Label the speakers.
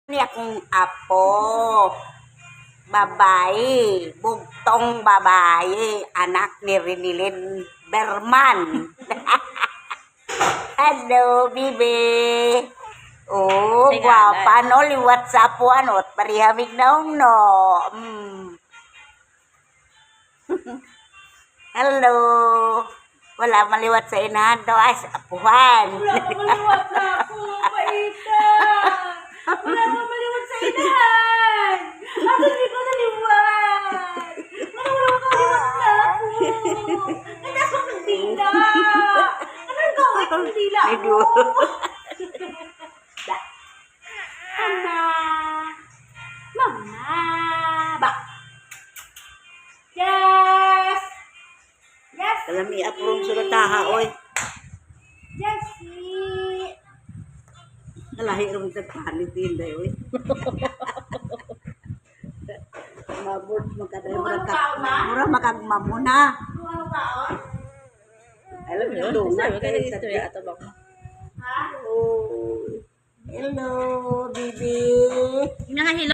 Speaker 1: Ni akong apo, babae, bugtong babae, anak ni Renilyn Berman. Hello, bibi. Oh, guwapa no, liwat sa apuan o, parihamig na no. Hello. Wala maliwat sa inahan daw ay sa apuhan.
Speaker 2: Wala ka maliwat na ako, paita. Wala ka maliwat sa inahan. Ako hindi ko naliwat. Wala ka maliwat na ako. Natas mo ng dila. Anong gawin ng dila mo? Mama. Mama. Ba. Yes. Yes.
Speaker 1: Kalami apurong sulataha, oy.
Speaker 2: Jessie.
Speaker 1: Nalahi rong tagpanitin dayo, oy. Mabot magkaday mura makagmamuna.
Speaker 2: Ano kaon?
Speaker 1: Alam mo dungan kay sa
Speaker 2: Ha?
Speaker 1: oh. Hello, bibi.